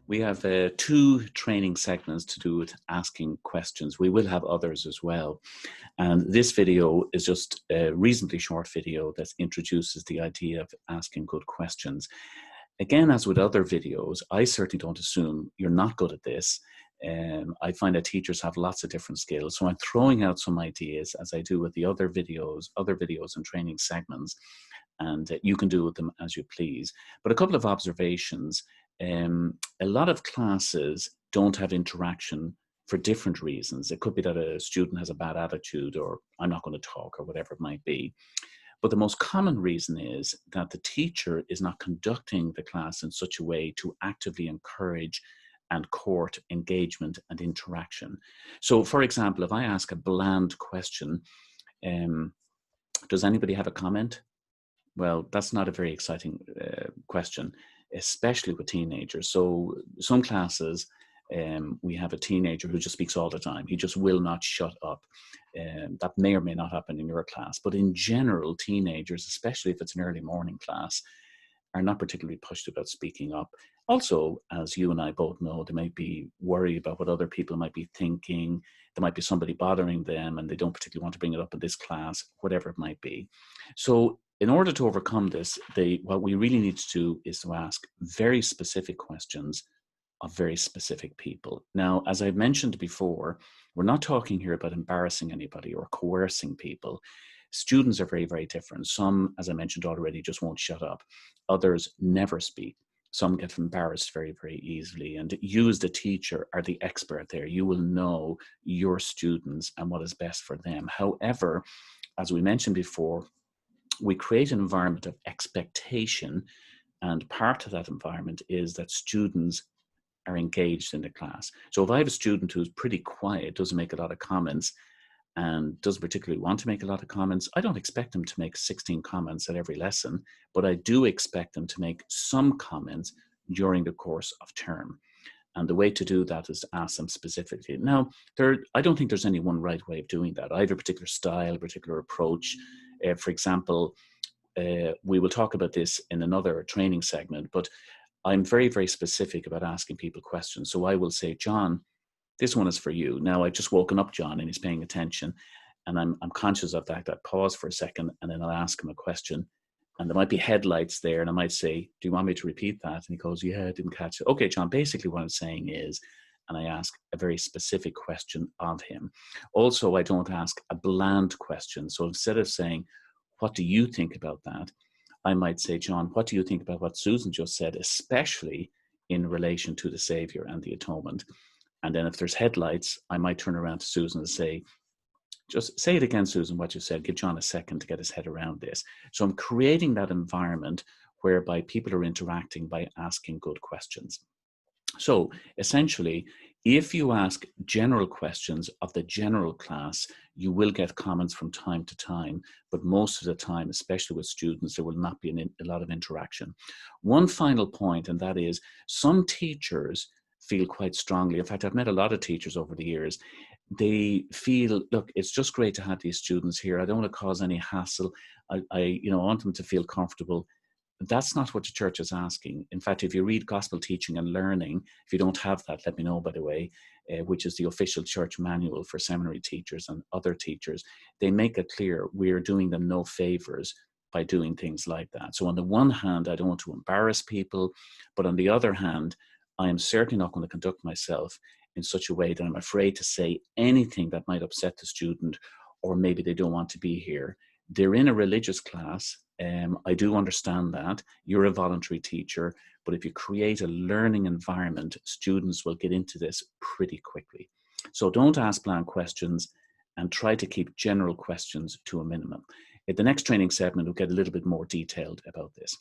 We have two training segments to do with asking questions. We will have others as well. And this video is just a reasonably short video that introduces the idea of asking good questions. Again, as with other videos, I certainly don't assume you're not good at this. I find that teachers have lots of different skills. So I'm throwing out some ideas as I do with the other videos and training segments, and you can do with them as you please. But a couple of observations. A lot of classes don't have interaction for different reasons. It could be that a student has a bad attitude, or I'm not going to talk, or whatever it might be. But the most common reason is that the teacher is not conducting the class in such a way to actively encourage and court engagement and interaction. So, for example, if I ask a bland question, does anybody have a comment? Well, that's not a very exciting question, especially with teenagers. So some classes, we have a teenager who just speaks all the time. He just will not shut up. That may or may not happen in your class. But in general, teenagers, especially if it's an early morning class, are not particularly pushed about speaking up. Also, as you and I both know, they might be worried about what other people might be thinking. There might be somebody bothering them and they don't particularly want to bring it up in this class, whatever it might be. So in order to overcome this, what we really need to do is to ask very specific questions of very specific people. Now, as I've mentioned before, we're not talking here about embarrassing anybody or coercing people. Students are very, very different. Some, as I mentioned already, just won't shut up. Others never speak. Some get embarrassed very, very easily. And you as the teacher are the expert there. You will know your students and what is best for them. However, as we mentioned before, we create an environment of expectation. And part of that environment is that students are engaged in the class. So if I have a student who's pretty quiet, doesn't make a lot of comments, and doesn't particularly want to make a lot of comments, I don't expect them to make 16 comments at every lesson, but I do expect them to make some comments during the course of term. And the way to do that is to ask them specifically. Now, I don't think there's any one right way of doing that. I have a particular style, a particular approach. For example, we will talk about this in another training segment, but I'm very, very specific about asking people questions. So I will say, John, this one is for you. Now, I've just woken up John and he's paying attention, and I'm conscious of that. I pause for a second and then I'll ask him a question. And there might be headlights there, and I might say, do you want me to repeat that? And he goes, yeah, I didn't catch it. Okay, John, basically what I'm saying is, and I ask a very specific question of him. Also, I don't ask a bland question. So instead of saying, what do you think about that? I might say, John, what do you think about what Susan just said, especially in relation to the Savior and the atonement? And then if there's headlights, I might turn around to Susan and say, just say it again, Susan, what you said. Give John a second to get his head around this. So I'm creating that environment whereby people are interacting by asking good questions. So essentially, if you ask general questions of the general class, you will get comments from time to time, but most of the time, especially with students, there will not be a lot of interaction. One final point, and that is some teachers feel quite strongly. In fact, I've met a lot of teachers over the years. They feel, look, it's just great to have these students here. I don't want to cause any hassle. I want them to feel comfortable. That's not what the church is asking. In fact, if you read Gospel Teaching and Learning, if you don't have that, let me know, by the way, which is the official church manual for seminary teachers and other teachers, they make it clear we're doing them no favors by doing things like that. So on the one hand, I don't want to embarrass people, but on the other hand, I am certainly not going to conduct myself in such a way that I'm afraid to say anything that might upset the student, or maybe they don't want to be here. They're in a religious class. I do understand that. You're a voluntary teacher, but if you create a learning environment, students will get into this pretty quickly. So don't ask bland questions and try to keep general questions to a minimum. In the next training segment, we'll get a little bit more detailed about this.